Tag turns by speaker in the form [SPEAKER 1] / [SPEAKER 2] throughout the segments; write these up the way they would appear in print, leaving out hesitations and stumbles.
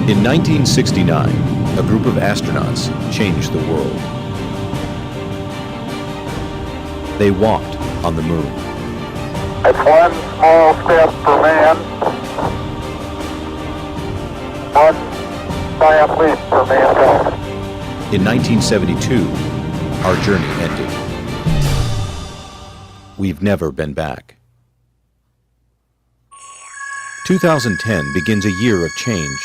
[SPEAKER 1] In 1969, a group of astronauts changed the world. They walked on the moon.
[SPEAKER 2] It's one small step for man, one giant leap for mankind.
[SPEAKER 1] In 1972, our journey ended. We've never been back. 2010 begins a year of change.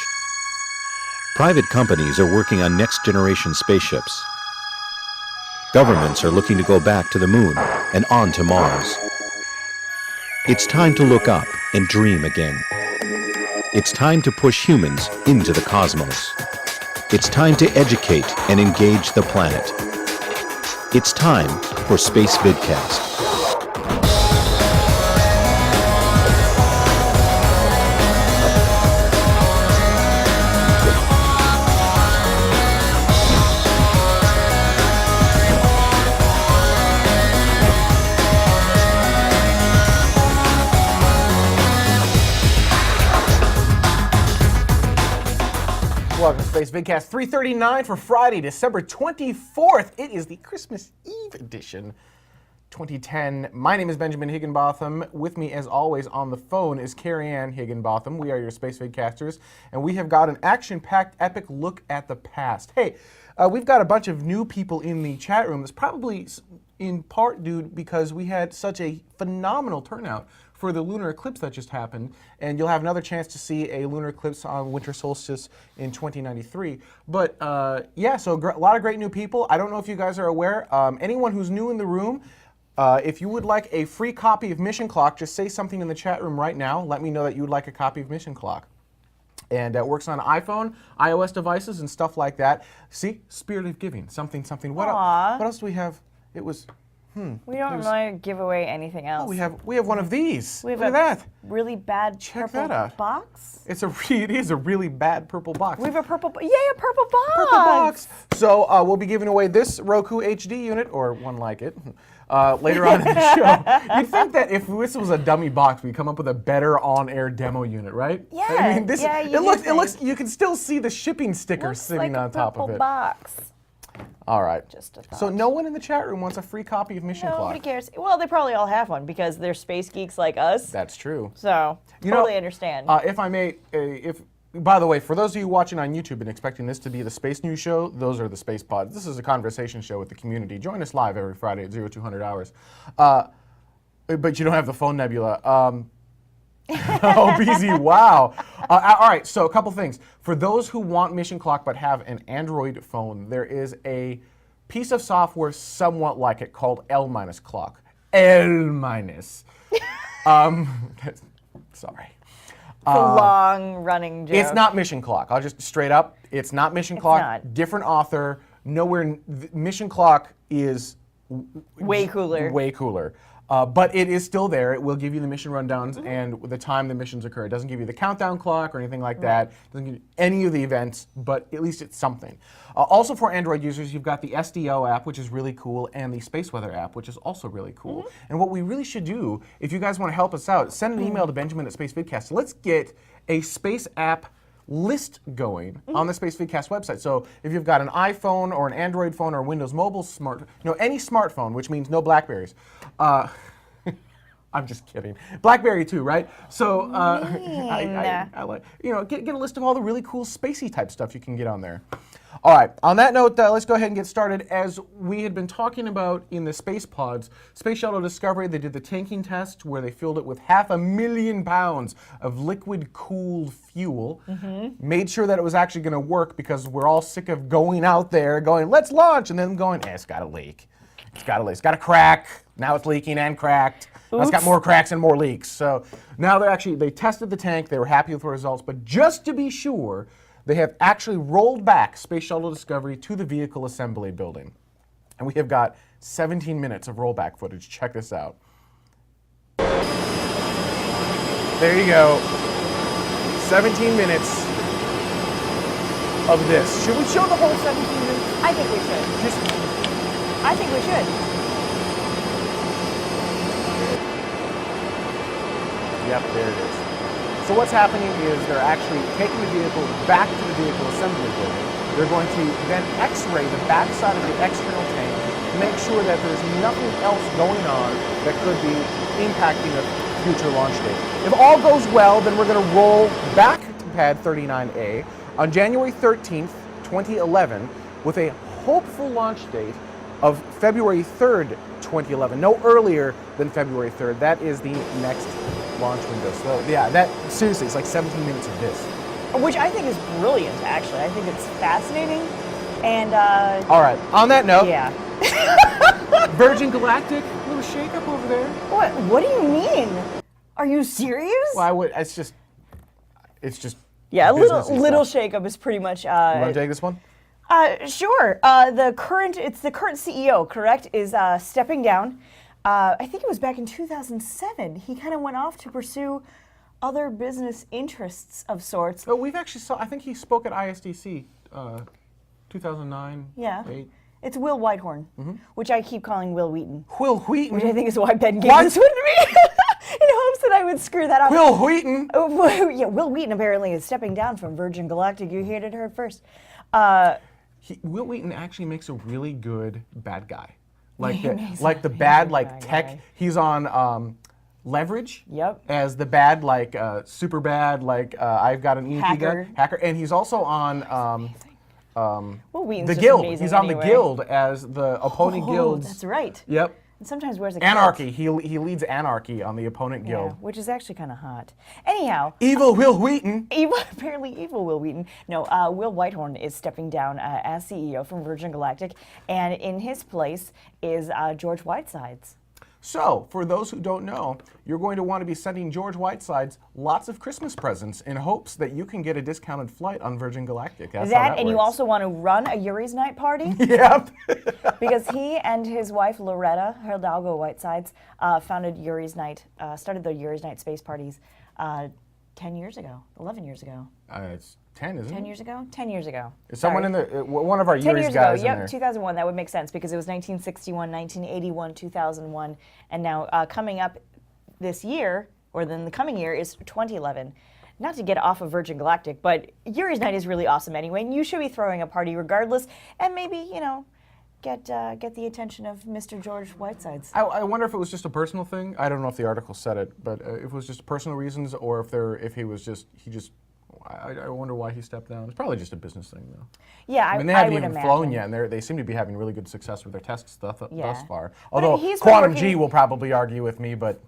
[SPEAKER 1] Private companies are working on next-generation spaceships. Governments are looking to go back to the moon and on to Mars. It's time to look up and dream again. It's time to push humans into the cosmos. It's time to educate and engage the planet. It's time for Spacevidcast.
[SPEAKER 3] Welcome to Spacevidcast 339 for Friday, December 24th. It is the Christmas Eve edition, 2010. My name is Benjamin Higginbotham. With me, as always, on the phone is Carrie Ann Higginbotham. We are your Spacevidcasters, and we have got an action-packed, epic look at the past. Hey, we've got a bunch of new people in the chat room. It's probably in part due because we had such a phenomenal turnout for the lunar eclipse that just happened, and you'll have another chance to see a lunar eclipse on winter solstice in 2093. But yeah, so a lot of great new people. I don't know if you guys are aware. Anyone who's new in the room, if you would like a free copy of Mission Clock, just say something in the chat room right now. Let me know that you would like a copy of Mission Clock. And it works on iPhone, iOS devices, and stuff like that. See, spirit of giving, something. What else do we have? It was.
[SPEAKER 4] We don't really give away anything else.
[SPEAKER 3] Oh, we have one of these.
[SPEAKER 4] We have
[SPEAKER 3] Look at that.
[SPEAKER 4] Really bad
[SPEAKER 3] Check
[SPEAKER 4] purple
[SPEAKER 3] that out.
[SPEAKER 4] box.
[SPEAKER 3] It is a really bad purple box.
[SPEAKER 4] We have a purple. Yay, a purple box!
[SPEAKER 3] Purple box. So we'll be giving away this Roku HD unit, or one like it, later on in the show. You'd think that if this was a dummy box, we'd come up with a better on-air demo unit, right?
[SPEAKER 4] Yeah.
[SPEAKER 3] I mean, this.
[SPEAKER 4] Yeah,
[SPEAKER 3] It looks. You can still see the shipping sticker sitting
[SPEAKER 4] like
[SPEAKER 3] on top of
[SPEAKER 4] a purple
[SPEAKER 3] it.
[SPEAKER 4] box.
[SPEAKER 3] All right.
[SPEAKER 4] Just a thought.
[SPEAKER 3] So no one in the chat room wants a free copy of Mission Clock.
[SPEAKER 4] Nobody cares. Well, they probably all have one because they're space geeks like us.
[SPEAKER 3] That's true.
[SPEAKER 4] So
[SPEAKER 3] You
[SPEAKER 4] totally
[SPEAKER 3] know,
[SPEAKER 4] understand.
[SPEAKER 3] If I may, by the way, for those of you watching on YouTube and expecting this to be the Space News Show, those are the Space Pods. This is a conversation show with the community. Join us live every Friday at 0200 hours. But you don't have the phone nebula. Oh, BZ, wow. All right, so a couple things. For those who want Mission Clock but have an Android phone, there is a piece of software somewhat like it called L-Clock. L-. Sorry.
[SPEAKER 4] It's a long-running joke.
[SPEAKER 3] It's not Mission Clock. I'll just straight up, it's not Mission Clock.
[SPEAKER 4] Not.
[SPEAKER 3] Different author. Mission Clock is
[SPEAKER 4] way cooler.
[SPEAKER 3] Way cooler. But it is still there. It will give you the mission rundowns and the time the missions occur. It doesn't give you the countdown clock or anything like that. It doesn't give you any of the events, but at least it's something. Also for Android users, you've got the SDO app, which is really cool, and the Space Weather app, which is also really cool. And what we really should do, if you guys want to help us out, send an email to Benjamin at Spacevidcast. Let's get a space app list going on the Spacevidcast website. So if you've got an iPhone or an Android phone or Windows Mobile any smartphone, which means no Blackberries. I'm just kidding. BlackBerry too, right? So I like, get a list of all the really cool spacey type stuff you can get on there. All right, on that note, let's go ahead and get started. As we had been talking about in the space pods, Space Shuttle Discovery, they did the tanking test where they filled it with 500,000 pounds of liquid-cooled fuel, made sure that it was actually going to work because we're all sick of going out there going, let's launch, and then going, it's got to leak. It's got to crack. Now it's leaking and cracked. Now it's got more cracks and more leaks. So now they tested the tank. They were happy with the results. But just to be sure, they have actually rolled back Space Shuttle Discovery to the vehicle assembly building. And we have got 17 minutes of rollback footage. Check this out. There you go. 17 minutes of this. Should we show the whole 17 minutes?
[SPEAKER 4] I think we should. I think we should. Yep, there it is.
[SPEAKER 3] So what's happening is they're actually taking the vehicle back to the vehicle assembly building. They're going to then X-ray the backside of the external tank to make sure that there's nothing else going on that could be impacting a future launch date. If all goes well, then we're going to roll back to Pad 39A on January 13th, 2011, with a hopeful launch date of February 3rd, 2011. No earlier than February 3rd. That is the next launch window. So yeah, that seriously, it's like 17 minutes of this.
[SPEAKER 4] Which I think is brilliant, actually. I think it's fascinating. And
[SPEAKER 3] All right. On that note,
[SPEAKER 4] yeah.
[SPEAKER 3] Virgin Galactic, little shakeup over there.
[SPEAKER 4] What do you mean? Are you serious?
[SPEAKER 3] Well, I would. It's just.
[SPEAKER 4] Yeah, a
[SPEAKER 3] businessy
[SPEAKER 4] little
[SPEAKER 3] stuff.
[SPEAKER 4] shakeup is pretty much.
[SPEAKER 3] You want to take this one?
[SPEAKER 4] Sure. The current CEO, correct, is stepping down. I think it was back in 2007. He kind of went off to pursue other business interests of sorts.
[SPEAKER 3] Oh, we've actually saw. I think he spoke at ISDC, 2009.
[SPEAKER 4] Yeah.
[SPEAKER 3] 8.
[SPEAKER 4] It's Will Whitehorn, which I keep calling Will Wheaton,
[SPEAKER 3] Will Wheaton.
[SPEAKER 4] which I think is why Ben gave
[SPEAKER 3] What?
[SPEAKER 4] this one to me, in hopes that I would screw that up.
[SPEAKER 3] Will Wheaton.
[SPEAKER 4] Oh, yeah, Will Wheaton apparently is stepping down from Virgin Galactic. You heard it here first.
[SPEAKER 3] Will Wheaton actually makes a really good bad guy, like
[SPEAKER 4] He makes
[SPEAKER 3] the
[SPEAKER 4] a
[SPEAKER 3] bad
[SPEAKER 4] really
[SPEAKER 3] like
[SPEAKER 4] bad
[SPEAKER 3] tech.
[SPEAKER 4] guy.
[SPEAKER 3] He's on Leverage.
[SPEAKER 4] Yep.
[SPEAKER 3] As the bad like super bad like I've got an EMP gun hacker, and he's also on
[SPEAKER 4] Will Wheaton's
[SPEAKER 3] the
[SPEAKER 4] just
[SPEAKER 3] Guild.
[SPEAKER 4] amazing
[SPEAKER 3] He's on
[SPEAKER 4] anyway.
[SPEAKER 3] the Guild as the opponent
[SPEAKER 4] Oh,
[SPEAKER 3] guilds.
[SPEAKER 4] that's right.
[SPEAKER 3] Yep.
[SPEAKER 4] And sometimes wears a
[SPEAKER 3] Anarchy.
[SPEAKER 4] kilt.
[SPEAKER 3] He leads Anarchy on the opponent
[SPEAKER 4] Yeah,
[SPEAKER 3] guild.
[SPEAKER 4] which is actually kind of hot. Anyhow,
[SPEAKER 3] Evil Will Wheaton.
[SPEAKER 4] apparently evil Will Wheaton. No, Will Whitehorn is stepping down as CEO from Virgin Galactic, and in his place is George Whitesides.
[SPEAKER 3] So, for those who don't know, you're going to want to be sending George Whitesides lots of Christmas presents in hopes that you can get a discounted flight on Virgin Galactic. That's how that
[SPEAKER 4] And you
[SPEAKER 3] works.
[SPEAKER 4] also want to run a Yuri's Night party
[SPEAKER 3] Yep.
[SPEAKER 4] because he and his wife Loretta Hidalgo Whitesides started the Yuri's Night space parties 10 years ago, 11 years ago.
[SPEAKER 3] It's 10, isn't
[SPEAKER 4] 10
[SPEAKER 3] it?
[SPEAKER 4] years ago? 10 years ago.
[SPEAKER 3] Is someone in the one of our
[SPEAKER 4] 10
[SPEAKER 3] Yuri's
[SPEAKER 4] years
[SPEAKER 3] guys
[SPEAKER 4] ago,
[SPEAKER 3] in there?
[SPEAKER 4] yep, 2001. That would make sense because it was 1961, 1981, 2001, and now coming up this year, or then the coming year, is 2011. Not to get off of Virgin Galactic, but Yuri's Night is really awesome anyway, and you should be throwing a party regardless, and maybe, get the attention of Mr. George Whitesides.
[SPEAKER 3] I wonder if it was just a personal thing. I don't know if the article said it, but if it was just personal reasons, or if he just. I wonder why he stepped down. It's probably just a business thing, though.
[SPEAKER 4] Yeah,
[SPEAKER 3] I mean, they
[SPEAKER 4] I
[SPEAKER 3] haven't
[SPEAKER 4] would
[SPEAKER 3] even
[SPEAKER 4] imagine.
[SPEAKER 3] flown yet, and they seem to be having really good success with their tests thus far.
[SPEAKER 4] But
[SPEAKER 3] Although
[SPEAKER 4] he's been
[SPEAKER 3] Quantum G
[SPEAKER 4] working-
[SPEAKER 3] will probably argue with me, but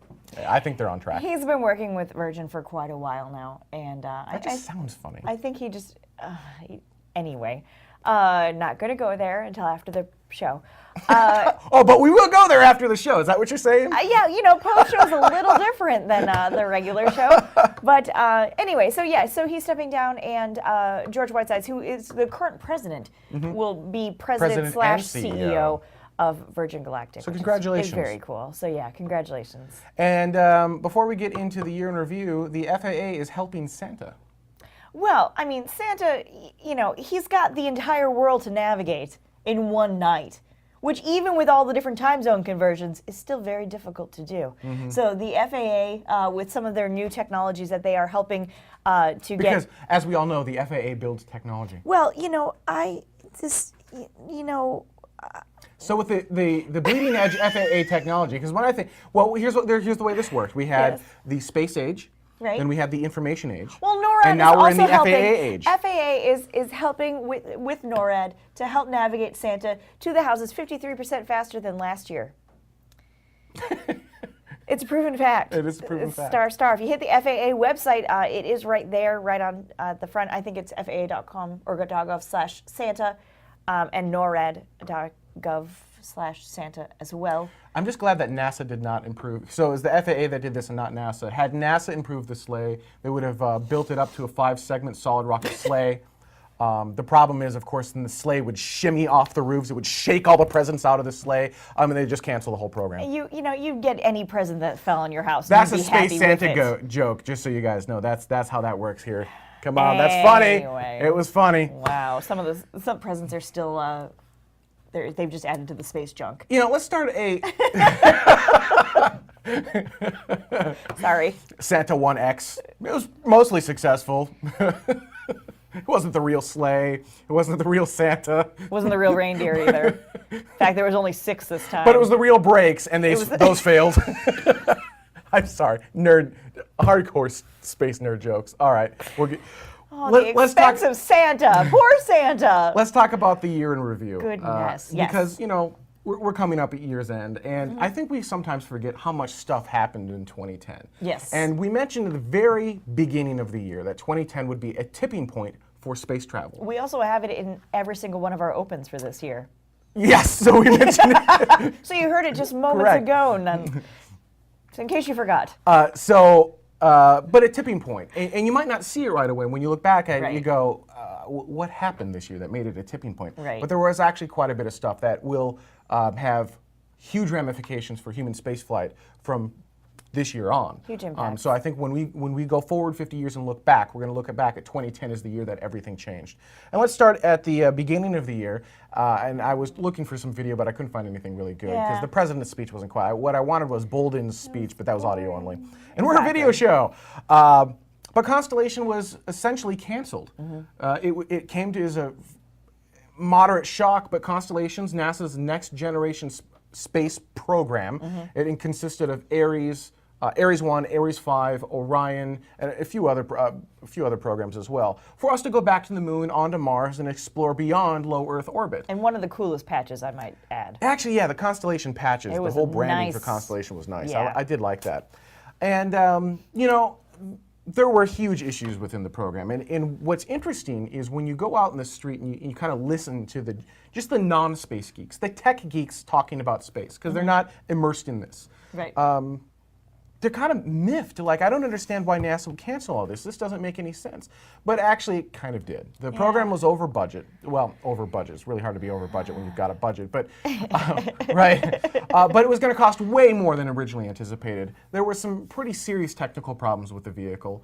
[SPEAKER 3] I think they're on track.
[SPEAKER 4] He's been working with Virgin for quite a while now, and
[SPEAKER 3] That just sounds funny.
[SPEAKER 4] I think he just, anyway, not going to go there until after the show.
[SPEAKER 3] Oh, but we will go there after the show. Is that what you're saying?
[SPEAKER 4] Yeah, post show's a little different than the regular show. But anyway, so he's stepping down, and George Whitesides, who is the current president, will be president /
[SPEAKER 3] and
[SPEAKER 4] CEO of Virgin Galactic.
[SPEAKER 3] So
[SPEAKER 4] which
[SPEAKER 3] congratulations.
[SPEAKER 4] is very cool. So yeah, congratulations.
[SPEAKER 3] And before we get into the year in review, the FAA is helping Santa.
[SPEAKER 4] Well, I mean, Santa, he's got the entire world to navigate in one night, which even with all the different time zone conversions is still very difficult to do. So the FAA, with some of their new technologies that they are helping
[SPEAKER 3] Because, as we all know, the FAA builds technology.
[SPEAKER 4] Well,
[SPEAKER 3] So with the bleeding edge FAA technology, because when I think, well, here's the way this worked. We had
[SPEAKER 4] Yes.
[SPEAKER 3] the space age,
[SPEAKER 4] Right.
[SPEAKER 3] then we had the information age,
[SPEAKER 4] well, NORAD
[SPEAKER 3] and now
[SPEAKER 4] is
[SPEAKER 3] we're in
[SPEAKER 4] also
[SPEAKER 3] the
[SPEAKER 4] helping.
[SPEAKER 3] FAA age.
[SPEAKER 4] FAA is helping with NORAD to help navigate Santa to the houses 53% faster than last year. It's a proven fact.
[SPEAKER 3] It is a proven fact.
[SPEAKER 4] Star. If you hit the FAA website, it is right there, right on the front. I think it's FAA.com or .gov/Santa, and NORAD.gov/Santa as well.
[SPEAKER 3] I'm just glad that NASA did not improve. So it was the FAA that did this and not NASA. Had NASA improved the sleigh, they would have built it up to a 5-segment solid rocket sleigh. The problem is, of course, then the sleigh would shimmy off the roofs. It would shake all the presents out of the sleigh, and they just cancel the whole program.
[SPEAKER 4] You get any present that fell on your house.
[SPEAKER 3] That's
[SPEAKER 4] and
[SPEAKER 3] a
[SPEAKER 4] you'd be happy
[SPEAKER 3] Space
[SPEAKER 4] with
[SPEAKER 3] Santa
[SPEAKER 4] it.
[SPEAKER 3] joke, just so you guys know. That's how that works here. Come on, that's funny.
[SPEAKER 4] Anyway.
[SPEAKER 3] It was funny.
[SPEAKER 4] Wow, some presents are still they've just added to the space junk.
[SPEAKER 3] Let's start a
[SPEAKER 4] Sorry.
[SPEAKER 3] Santa 1X. It was mostly successful. It wasn't the real sleigh. It wasn't the real Santa.
[SPEAKER 4] Wasn't the real reindeer either. In fact, there was only 6 this time.
[SPEAKER 3] But it was the real brakes, and those failed. I'm sorry. Hardcore space nerd jokes. All right.
[SPEAKER 4] The expensive Santa. Poor Santa.
[SPEAKER 3] Let's talk about the year in review.
[SPEAKER 4] Goodness, yes.
[SPEAKER 3] Because, we're coming up at year's end, and I think we sometimes forget how much stuff happened in 2010.
[SPEAKER 4] Yes.
[SPEAKER 3] And we mentioned at the very beginning of the year that 2010 would be a tipping point for space travel.
[SPEAKER 4] We also have it in every single one of our opens for this year.
[SPEAKER 3] Yes, so we mentioned it.
[SPEAKER 4] So you heard it just moments
[SPEAKER 3] Correct.
[SPEAKER 4] ago, and so in case you forgot.
[SPEAKER 3] But a tipping point. And you might not see it right away. When you look back at it, you go, what happened this year that made it a tipping point?
[SPEAKER 4] Right.
[SPEAKER 3] But there was actually quite a bit of stuff that will have huge ramifications for human spaceflight from this year on.
[SPEAKER 4] Huge impact.
[SPEAKER 3] So I think when we go forward 50 years and look back, we're going to look back at 2010 as the year that everything changed. And let's start at the beginning of the year. And I was looking for some video, but I couldn't find anything really good because the president's speech wasn't quite. What I wanted was Bolden's speech, but that was audio only. And we're a video show. But Constellation was essentially canceled. It came to as a moderate shock, but Constellation's NASA's next generation space program. It consisted of Ares 1, Ares 5, Orion, and a few other programs as well, for us to go back to the moon, onto Mars, and explore beyond low Earth orbit.
[SPEAKER 4] And one of the coolest patches, I might add.
[SPEAKER 3] Actually, yeah, the Constellation patches, the whole branding for Constellation was nice. I did like that. And, there were huge issues within the program. And what's interesting is when you go out in the street and you kind of listen to just the non-space geeks, the tech geeks talking about space, because they're not immersed in this.
[SPEAKER 4] Right.
[SPEAKER 3] They're kind of miffed. Like, I don't understand why NASA would cancel all this. This doesn't make any sense. But actually, it kind of did. The program was over budget. Well, over budget. It's really hard to be over budget when you've got a budget. But, right. But it was going to cost way more than originally anticipated. There were some pretty serious technical problems with the vehicle.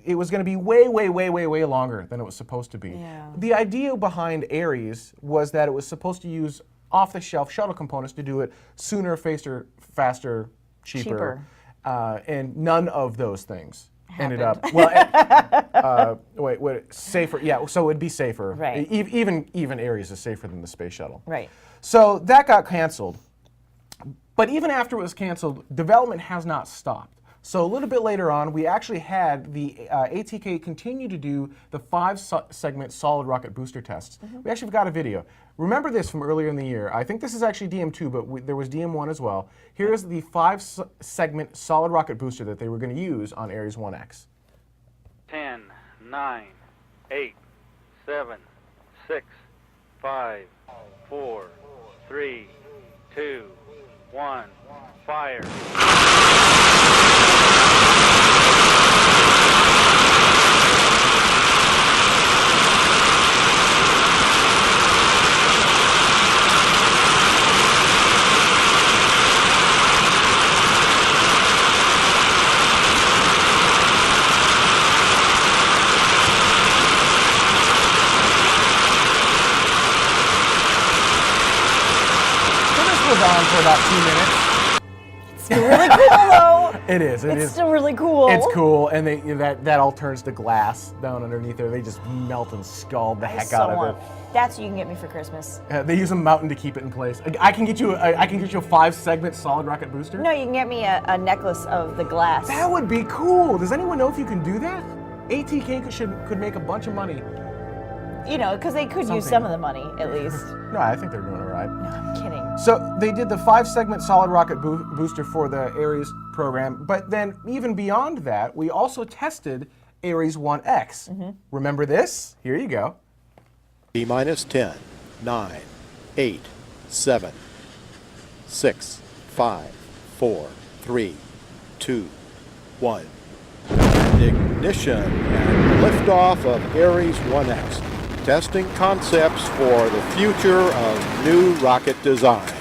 [SPEAKER 3] It was going to be way, way, way, way, way longer than it was supposed to be.
[SPEAKER 4] Yeah.
[SPEAKER 3] The idea behind Ares was that it was supposed to use off-the-shelf shuttle components to do it sooner, faster, cheaper. And none of those things ended up safer. Yeah, so it'd be safer.
[SPEAKER 4] Right.
[SPEAKER 3] Even Ares is safer than the space shuttle.
[SPEAKER 4] Right.
[SPEAKER 3] So that got canceled. But even after it was canceled, development has not stopped. So a little bit later on, we actually had the ATK continue to do the 5-segment solid rocket booster tests. We actually got a video. Remember this from earlier in the year. I think this is actually DM2, but there was DM1 as well. Here's the 5-segment solid rocket booster that they were going to use on Ares 1X.
[SPEAKER 5] 10, 9, 8, 7, 6, 5, 4, 3, 2, 1, fire.
[SPEAKER 3] On for about 2 minutes.
[SPEAKER 4] It's still really cool, though.
[SPEAKER 3] It is.
[SPEAKER 4] It's still really cool.
[SPEAKER 3] It's cool, and that all turns to glass down underneath there. They just melt and scald the heck out of it.
[SPEAKER 4] That's what you can get me for Christmas.
[SPEAKER 3] They use a mountain to keep it in place. I can get you a 5-segment solid rocket booster.
[SPEAKER 4] No, you can get me a necklace of the glass.
[SPEAKER 3] That would be cool. Does anyone know if you can do that? ATK could make a bunch of money.
[SPEAKER 4] Because they could use some of the money, at least.
[SPEAKER 3] No, I think they're doing it right.
[SPEAKER 4] No, I'm kidding.
[SPEAKER 3] So they did the 5-segment solid rocket booster for the Ares program, but then even beyond that, we also tested Ares 1X. Remember this? Here you go.
[SPEAKER 6] T-minus 10, 9, 8, 7, 6, 5, 4, 3, 2, 1. Ignition and liftoff of Ares 1X. Testing concepts for the future of new rocket design.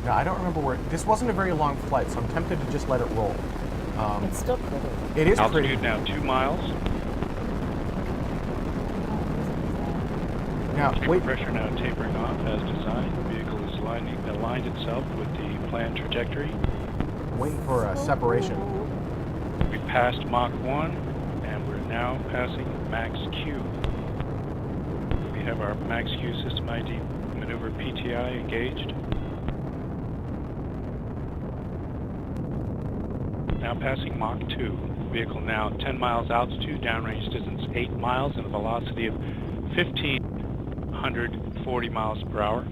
[SPEAKER 3] No, I don't remember where. This wasn't a very long flight, so I'm tempted to just let it roll.
[SPEAKER 4] It's still pretty.
[SPEAKER 3] It is
[SPEAKER 7] Altitude
[SPEAKER 3] pretty.
[SPEAKER 7] now 2 miles.
[SPEAKER 3] Now, wait.
[SPEAKER 7] Pressure now tapering off as designed. The vehicle is aligned itself with the planned trajectory.
[SPEAKER 3] Waiting for a separation.
[SPEAKER 7] We passed Mach 1, and we're now passing Max Q. We have our Max Q system ID maneuver PTI engaged. Now passing Mach 2. Vehicle now 10 miles altitude, downrange distance 8 miles, and a velocity of 1,540 miles per hour.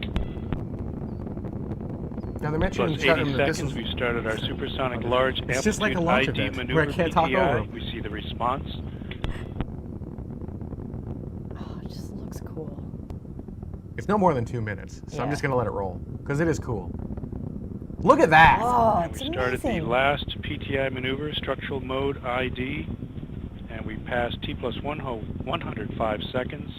[SPEAKER 3] Now they mentioned in
[SPEAKER 7] Plus
[SPEAKER 3] the chat
[SPEAKER 7] 80
[SPEAKER 3] room that this
[SPEAKER 7] seconds,
[SPEAKER 3] is.
[SPEAKER 7] we started our supersonic large
[SPEAKER 3] It's just like a
[SPEAKER 7] amplitude
[SPEAKER 3] launch
[SPEAKER 7] ID
[SPEAKER 3] event
[SPEAKER 7] maneuver
[SPEAKER 3] where I can't talk over
[SPEAKER 7] PTI.
[SPEAKER 3] 'em.
[SPEAKER 7] We see the response.
[SPEAKER 4] Oh, it just looks cool.
[SPEAKER 3] It's no more than 2 minutes, so I'm
[SPEAKER 4] Yeah.
[SPEAKER 3] just gonna let it roll because it is cool. Look at that!
[SPEAKER 4] Oh,
[SPEAKER 7] And
[SPEAKER 4] it's
[SPEAKER 7] we started the
[SPEAKER 4] amazing.
[SPEAKER 7] last PTI maneuver, structural mode ID, and we passed T+1 105 seconds.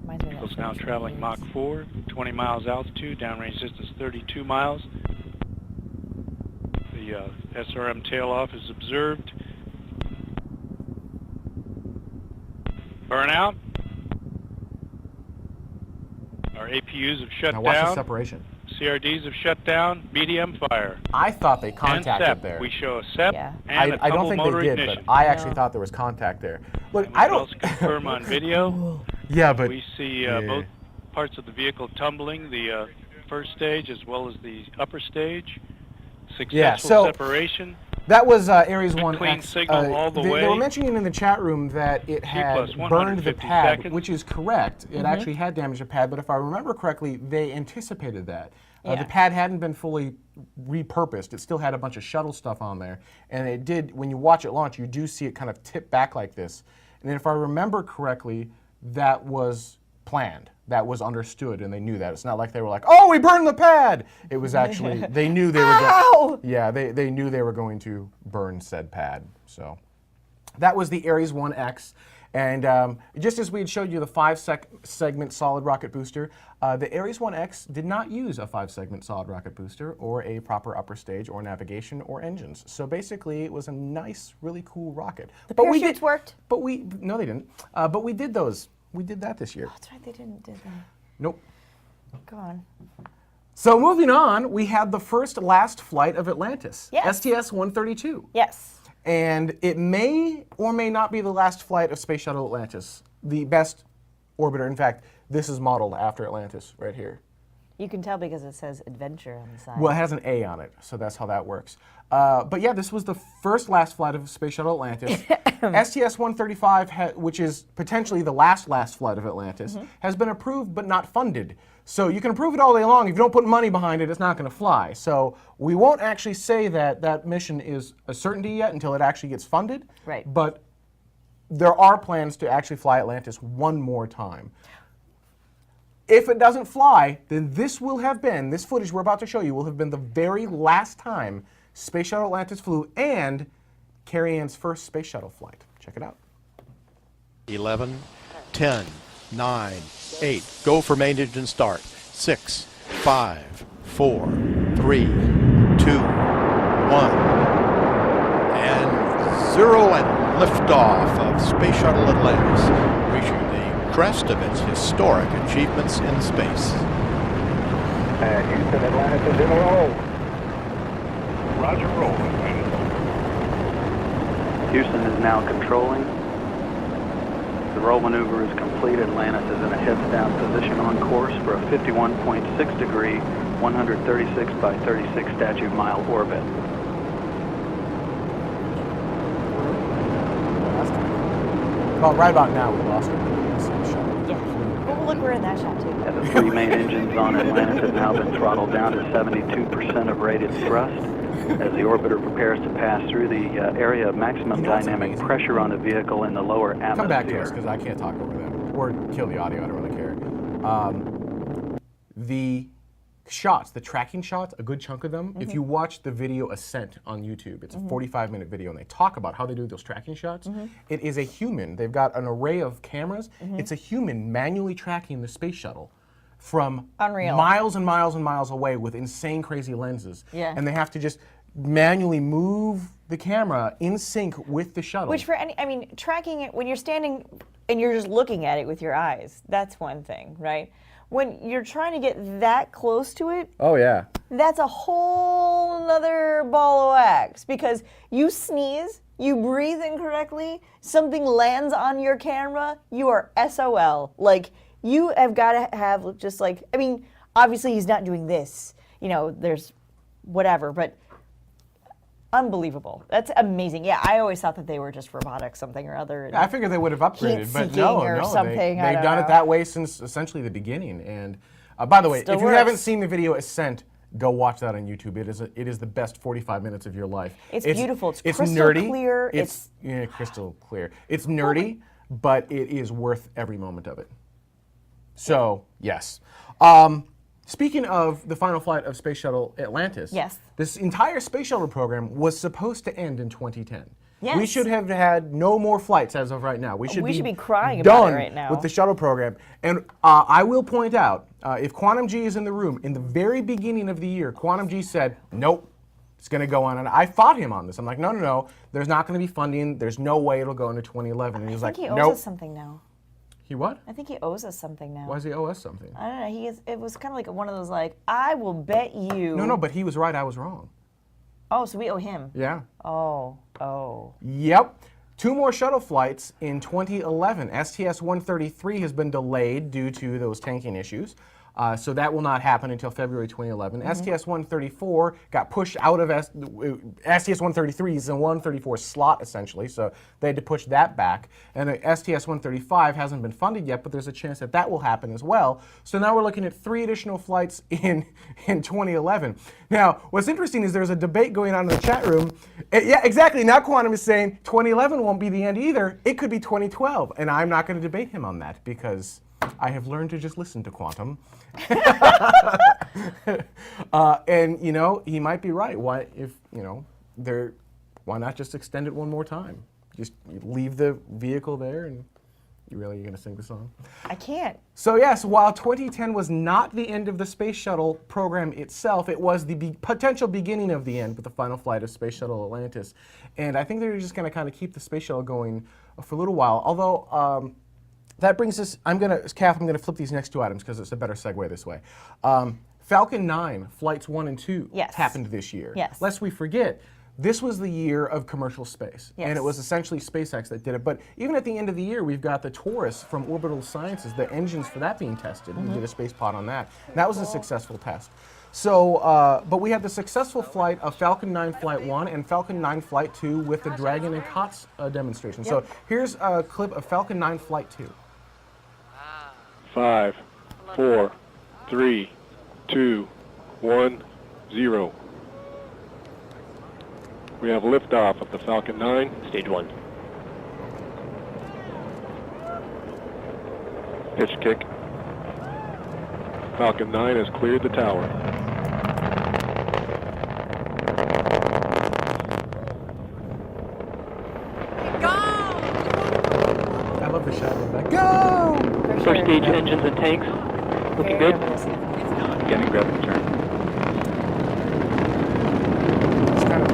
[SPEAKER 4] Reminds me of that
[SPEAKER 7] Vehicle's now
[SPEAKER 4] show,
[SPEAKER 7] traveling Mach 4, 20 miles altitude, downrange distance 32 miles. The SRM tail-off is observed. Burnout. Our APUs have shut
[SPEAKER 3] Now watch the
[SPEAKER 7] down.
[SPEAKER 3] separation.
[SPEAKER 7] CRDs have shut down. BDM fire.
[SPEAKER 3] I thought they
[SPEAKER 7] And
[SPEAKER 3] contacted
[SPEAKER 7] SEP.
[SPEAKER 3] there.
[SPEAKER 7] We show a SEP
[SPEAKER 4] Yeah.
[SPEAKER 7] and a
[SPEAKER 3] I don't
[SPEAKER 7] couple
[SPEAKER 3] think
[SPEAKER 7] motor
[SPEAKER 3] they did,
[SPEAKER 7] ignition.
[SPEAKER 3] but I actually
[SPEAKER 4] No.
[SPEAKER 3] thought there was contact there. Look,
[SPEAKER 7] And we
[SPEAKER 3] I
[SPEAKER 7] can
[SPEAKER 3] don't.
[SPEAKER 7] also confirm on video.
[SPEAKER 3] Yeah, but
[SPEAKER 7] We see
[SPEAKER 3] yeah.
[SPEAKER 7] both parts of the vehicle tumbling, the first stage as well as the upper stage. Successful
[SPEAKER 3] so-
[SPEAKER 7] separation.
[SPEAKER 3] that was Ares 1X.
[SPEAKER 7] clean signal all the
[SPEAKER 3] they
[SPEAKER 7] way.
[SPEAKER 3] were mentioning in the chat room that it had
[SPEAKER 7] plus
[SPEAKER 3] burned the
[SPEAKER 7] 150
[SPEAKER 3] pad,
[SPEAKER 7] seconds.
[SPEAKER 3] which is correct. It actually had damaged the pad, but if I remember correctly, they anticipated that.
[SPEAKER 4] Yeah.
[SPEAKER 3] The pad hadn't been fully repurposed. It still had a bunch of shuttle stuff on there. And it did, when you watch it launch, you do see it kind of tip back like this. And if I remember correctly, that was planned. That was understood, and they knew that. It's not like they were like, "Oh, we burned the pad." It was actually they knew they were.
[SPEAKER 4] Ow!
[SPEAKER 3] Yeah, they knew they were going to burn said pad. So that was the Ares 1X, and just as we had showed you the 5-segment solid rocket booster, the Ares 1X did not use a 5-segment solid rocket booster or a proper upper stage or navigation or engines. So basically, it was a nice, really cool rocket.
[SPEAKER 4] The parachutes worked.
[SPEAKER 3] But no, they didn't. But we did those. We did that this year.
[SPEAKER 4] That's right, they did that.
[SPEAKER 3] Nope.
[SPEAKER 4] Go on.
[SPEAKER 3] So moving on, we had the first last flight of Atlantis,
[SPEAKER 4] Yes.
[SPEAKER 3] STS-132.
[SPEAKER 4] Yes.
[SPEAKER 3] And it may or may not be the last flight of Space Shuttle Atlantis, the best orbiter. In fact, this is modeled after Atlantis right here.
[SPEAKER 4] You can tell because it says adventure on the side.
[SPEAKER 3] Well, it has an A on it, so that's how that works. But yeah, this was the last flight of Space Shuttle Atlantis. STS-135, which is potentially the last flight of Atlantis, has been approved but not funded. So you can approve it all day long. If you don't put money behind it, it's not going to fly. So we won't actually say that that mission is a certainty yet until it actually gets funded.
[SPEAKER 4] Right.
[SPEAKER 3] But there are plans to actually fly Atlantis one more time. If it doesn't fly, then this footage we're about to show you will have been the very last time Space Shuttle Atlantis flew and Carrie Ann's first space shuttle flight. Check it out.
[SPEAKER 6] 11, 10, 9, 8. Go for main engine start. 6, 5, 4, 3, 2, 1. And 0 and liftoff of Space Shuttle Atlantis, reaching the crest of its historic achievements in space.
[SPEAKER 2] Houston, Atlantis is in a roll.
[SPEAKER 7] Roger, roll.
[SPEAKER 5] Houston is now controlling. The roll maneuver is complete. Atlantis is in a heads-down position on course for a 51.6 degree, 136 by 36 statute mile orbit.
[SPEAKER 3] Right about now, we lost her.
[SPEAKER 4] Yeah. Oh, look, we're in that shot too.
[SPEAKER 5] Yeah, the three main engines on Atlantis have now been throttled down to 72% of rated thrust as the orbiter prepares to pass through the area of maximum
[SPEAKER 3] You know what's
[SPEAKER 5] dynamic
[SPEAKER 3] amazing?
[SPEAKER 5] pressure on the vehicle in the lower atmosphere.
[SPEAKER 3] Come back to us because I can't talk over them. Or kill the audio, I don't really care. The shots, the tracking shots, a good chunk of them, if you watch the video Ascent on YouTube, it's a 45-minute video, and they talk about how they do those tracking shots. It is a human. They've got an array of cameras. It's a human manually tracking the space shuttle from
[SPEAKER 4] Unreal.
[SPEAKER 3] miles and miles and miles away with insane, crazy lenses.
[SPEAKER 4] Yeah.
[SPEAKER 3] And they have to just manually move the camera in sync with the shuttle.
[SPEAKER 4] Which tracking it when you're standing and you're just looking at it with your eyes, that's one thing, right? When you're trying to get that close to it,
[SPEAKER 3] oh yeah.
[SPEAKER 4] that's a whole nother ball of wax, because you sneeze, you breathe incorrectly, something lands on your camera, you are SOL. Like, you have got to have just like, I mean, obviously he's not doing this, you know, there's whatever, but unbelievable. That's amazing. Yeah, I always thought that they were just robotic something or other.
[SPEAKER 3] I figured they would have upgraded, but
[SPEAKER 4] heat-seeking
[SPEAKER 3] no,
[SPEAKER 4] or
[SPEAKER 3] no,
[SPEAKER 4] something, I
[SPEAKER 3] they've
[SPEAKER 4] don't
[SPEAKER 3] done
[SPEAKER 4] know.
[SPEAKER 3] it that way since essentially the beginning. And by the way,
[SPEAKER 4] Still
[SPEAKER 3] if you
[SPEAKER 4] works.
[SPEAKER 3] haven't seen the video Ascent, go watch that on YouTube. It is the best 45 minutes of your life.
[SPEAKER 4] It's beautiful. It's crystal
[SPEAKER 3] nerdy.
[SPEAKER 4] clear.
[SPEAKER 3] It's crystal clear. It's nerdy, but it is worth every moment of it. So yes. Speaking of the final flight of Space Shuttle Atlantis,
[SPEAKER 4] Yes.
[SPEAKER 3] this entire Space Shuttle program was supposed to end in 2010.
[SPEAKER 4] Yes.
[SPEAKER 3] We should have had no more flights as of right now. We should
[SPEAKER 4] be crying about
[SPEAKER 3] done
[SPEAKER 4] it right now.
[SPEAKER 3] with the shuttle program. And I will point out, if Quantum G is in the room, in the very beginning of the year, Quantum G said, nope, it's going to go on. And I fought him on this. I'm like, no, there's not going to be funding. There's no way it'll go into 2011. And he was
[SPEAKER 4] I
[SPEAKER 3] like,
[SPEAKER 4] think he owes
[SPEAKER 3] nope.
[SPEAKER 4] us something now.
[SPEAKER 3] He what?
[SPEAKER 4] I think he owes us something now.
[SPEAKER 3] Why does he owe us something?
[SPEAKER 4] I don't know. It was kind of like one of those like, I will bet you.
[SPEAKER 3] No, but he was right. I was wrong.
[SPEAKER 4] Oh, so we owe him.
[SPEAKER 3] Yeah.
[SPEAKER 4] Oh.
[SPEAKER 3] Yep. 2 more shuttle flights in 2011. STS-133 has been delayed due to those tanking issues. So that will not happen until February 2011. STS-134 got pushed out of STS-133 is in 134 slot, essentially, so they had to push that back. And the STS-135 hasn't been funded yet, but there's a chance that that will happen as well. So now we're looking at 3 additional flights in 2011. Now, what's interesting is there's a debate going on in the chat room. Yeah, exactly. Now Quantum is saying 2011 won't be the end either. It could be 2012, and I'm not going to debate him on that because I have learned to just listen to Quantum. And he might be right. Why not just extend it one more time? Just leave the vehicle there, and you're going to sing the song?
[SPEAKER 4] I can't.
[SPEAKER 3] So yes, while 2010 was not the end of the Space Shuttle program itself, it was the potential beginning of the end with the final flight of Space Shuttle Atlantis. And I think they're just going to kind of keep the Space Shuttle going for a little while. Although that brings us, Kath, I'm going to flip these next 2 items because it's a better segue this way. Falcon 9 flights 1 and 2
[SPEAKER 4] Yes.
[SPEAKER 3] happened this year.
[SPEAKER 4] Yes.
[SPEAKER 3] Lest we forget, this was the year of commercial space.
[SPEAKER 4] Yes.
[SPEAKER 3] And it was essentially SpaceX that did it. But even at the end of the year, we've got the Taurus from Orbital Sciences, the engines for that being tested. We did a space pod on that. That was a successful test. So, but we had the successful flight of Falcon 9 Flight 1 and Falcon 9 Flight 2 with the Dragon and COTS demonstration. So here's a clip of Falcon 9 Flight 2.
[SPEAKER 8] 5, 4, 3, 2, 1, 0. We have liftoff of the Falcon 9.
[SPEAKER 9] Stage 1.
[SPEAKER 8] Pitch kick. Falcon 9 has cleared the tower.
[SPEAKER 3] I love the shot of that. Go!
[SPEAKER 9] First stage engines and tanks. Looking good.
[SPEAKER 8] Getting gravity turn.
[SPEAKER 3] It's kind of,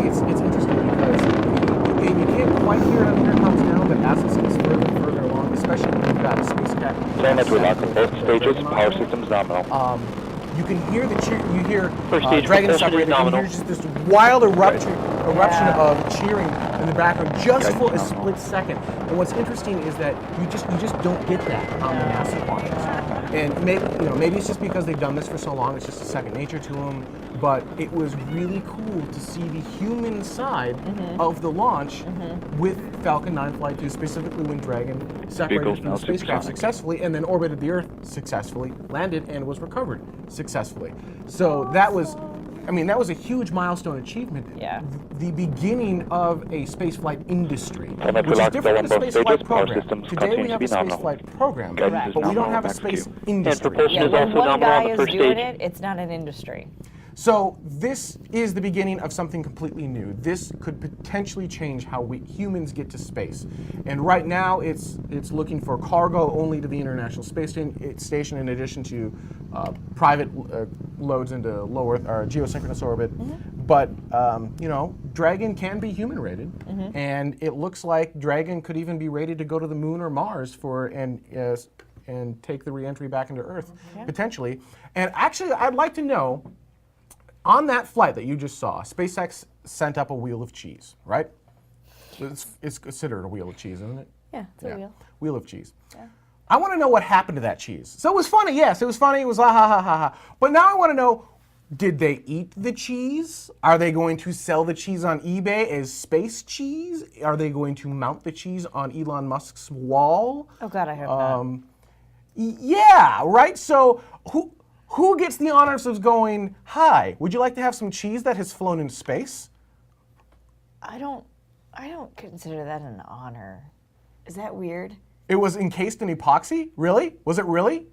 [SPEAKER 3] it's interesting because you can't quite hear it on earphones now, but as it gets further and further along, especially when you've got a spacecraft.
[SPEAKER 8] Saying that we locked in both stages. Power systems nominal.
[SPEAKER 3] You can hear the cheer. You hear
[SPEAKER 9] First stage
[SPEAKER 3] Dragon
[SPEAKER 9] propulsion
[SPEAKER 3] separated.
[SPEAKER 9] is
[SPEAKER 3] You
[SPEAKER 9] nominal.
[SPEAKER 3] hear just this wild eruption of cheering in the background, just
[SPEAKER 8] Guidance
[SPEAKER 3] for a
[SPEAKER 8] nominal.
[SPEAKER 3] split second. And what's interesting is that you just don't get that on the NASA quads. And maybe it's just because they've done this for so long, it's just a second nature to them. But it was really cool to see the human side of the launch with Falcon 9 Flight 2, specifically when Dragon separated
[SPEAKER 8] Vehicle's
[SPEAKER 3] from
[SPEAKER 8] now
[SPEAKER 3] the spacecraft
[SPEAKER 8] supersonic.
[SPEAKER 3] successfully and then orbited the Earth successfully, landed, and was recovered successfully. So that was a huge milestone achievement.
[SPEAKER 4] Yeah.
[SPEAKER 3] The beginning of a spaceflight industry,
[SPEAKER 8] Time to
[SPEAKER 3] which is
[SPEAKER 8] lock
[SPEAKER 3] different
[SPEAKER 8] the
[SPEAKER 3] than a
[SPEAKER 8] on both stages.
[SPEAKER 3] spaceflight
[SPEAKER 8] Power
[SPEAKER 3] program.
[SPEAKER 8] systems
[SPEAKER 3] Today we
[SPEAKER 8] continue
[SPEAKER 3] have
[SPEAKER 8] to
[SPEAKER 3] a
[SPEAKER 8] be nominal.
[SPEAKER 3] spaceflight program,
[SPEAKER 8] Guidance is
[SPEAKER 3] but we don't
[SPEAKER 8] nominal.
[SPEAKER 3] have a
[SPEAKER 8] Max
[SPEAKER 3] space
[SPEAKER 8] Q.
[SPEAKER 3] industry.
[SPEAKER 9] propulsion
[SPEAKER 4] Yeah,
[SPEAKER 9] is
[SPEAKER 4] when
[SPEAKER 9] also
[SPEAKER 4] one
[SPEAKER 9] nominal
[SPEAKER 4] guy
[SPEAKER 9] on the
[SPEAKER 4] is
[SPEAKER 9] first
[SPEAKER 4] doing
[SPEAKER 9] stage.
[SPEAKER 4] it, it's not an industry.
[SPEAKER 3] So this is the beginning of something completely new. This could potentially change how we humans get to space. And right now, it's looking for cargo only to the International Space Station, in addition to private loads into low Earth or geosynchronous orbit. But you know, Dragon can be human rated, and it looks like Dragon could even be rated to go to the Moon or Mars and take the re-entry back into Earth potentially. And actually, I'd like to know. On that flight that you just saw, SpaceX sent up a wheel of cheese, right? It's considered a wheel of cheese, isn't it?
[SPEAKER 4] Yeah, it's a wheel.
[SPEAKER 3] Wheel of cheese. Yeah. I want to know what happened to that cheese. So it was funny, yes, it was funny, it was ha ha ha ha ha. But now I want to know, did they eat the cheese? Are they going to sell the cheese on eBay as space cheese? Are they going to mount the cheese on Elon Musk's wall?
[SPEAKER 4] Oh God, I hope not.
[SPEAKER 3] Yeah, right? So who gets the honors of going, hi, would you like to have some cheese that has flown in space?
[SPEAKER 4] I don't consider that an honor. Is that weird?
[SPEAKER 3] It was encased in epoxy? Really? Was it really?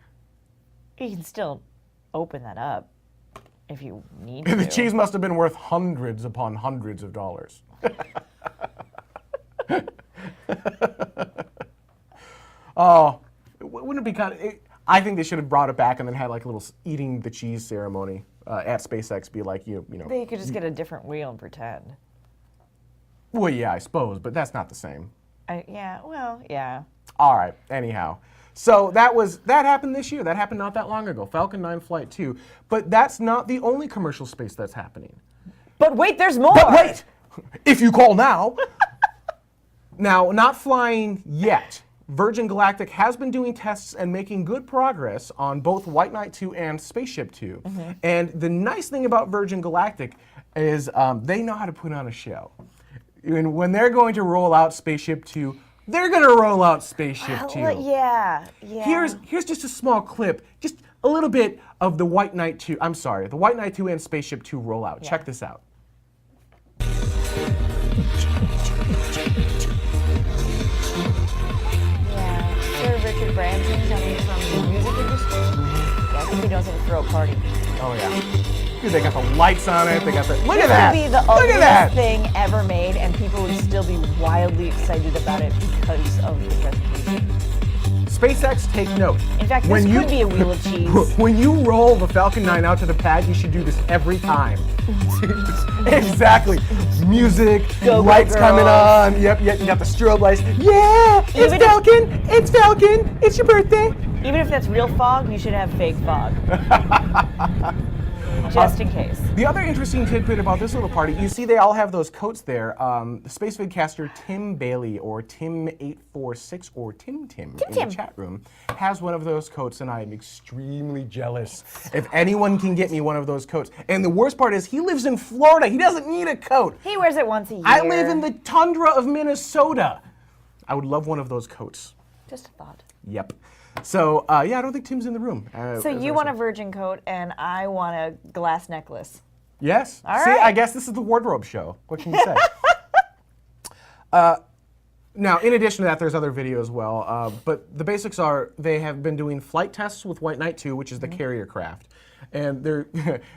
[SPEAKER 4] You can still open that up if you need to.
[SPEAKER 3] The cheese must have been worth hundreds upon hundreds of dollars. Oh, wouldn't it be kind of... I think they should have brought it back and then had like a little eating the cheese ceremony at SpaceX. Be like, you know.
[SPEAKER 4] They could just get a different wheel and pretend.
[SPEAKER 3] Well, yeah, I suppose, but that's not the same.
[SPEAKER 4] Yeah, well, yeah.
[SPEAKER 3] All right. Anyhow, so that happened this year. That happened not that long ago. Falcon 9 Flight 2. But that's not the only commercial space that's happening.
[SPEAKER 4] But wait, there's more.
[SPEAKER 3] But wait, if you call now. Now, not flying yet. Virgin Galactic has been doing tests and making good progress on both White Knight 2 and Spaceship 2. And the nice thing about Virgin Galactic is they know how to put on a show. And when they're going to roll out Spaceship 2, they're going to roll out Spaceship 2.
[SPEAKER 4] Yeah.
[SPEAKER 3] Here's just a small clip, just a little bit of the White Knight 2, I'm sorry, the White Knight 2 and Spaceship 2 rollout.
[SPEAKER 4] Yeah.
[SPEAKER 3] Check this out.
[SPEAKER 4] Richard Branson coming from the music industry. Yeah, I think he knows how to throw a party.
[SPEAKER 3] Oh yeah. Dude, they got the lights on it. They got the look
[SPEAKER 4] This
[SPEAKER 3] at that.
[SPEAKER 4] would be the
[SPEAKER 3] Look at that.
[SPEAKER 4] ugliest thing ever made, and people would still be wildly excited about it because of the presentation.
[SPEAKER 3] SpaceX, take note.
[SPEAKER 4] In fact, this could be a wheel of cheese.
[SPEAKER 3] When you roll the Falcon 9 out to the pad, you should do this every time. Exactly. Music, lights coming on. Yep, you got the strobe lights. Yeah, it's Falcon. It's Falcon. It's your birthday.
[SPEAKER 4] Even if that's real fog, you should have fake fog. Just in case.
[SPEAKER 3] The other interesting tidbit about this little party, you see they all have those coats there. The Spacevidcaster Tim Bailey, or Tim846, or Tim in the chat room, has one of those coats, and I am extremely jealous if anyone can get me one of those coats. And the worst part is he lives in Florida. He doesn't need a coat.
[SPEAKER 4] He wears it once a year.
[SPEAKER 3] I live in the tundra of Minnesota. I would love one of those coats.
[SPEAKER 4] Just a thought.
[SPEAKER 3] Yep. So, yeah, I don't think Tim's in the room.
[SPEAKER 4] So you want a virgin coat, and I want a glass necklace.
[SPEAKER 3] Yes.
[SPEAKER 4] All
[SPEAKER 3] See,
[SPEAKER 4] right.
[SPEAKER 3] I guess this is the wardrobe show. What can you say? Now, in addition to that, there's other video as well. But the basics are they have been doing flight tests with White Knight 2, which is the carrier craft. And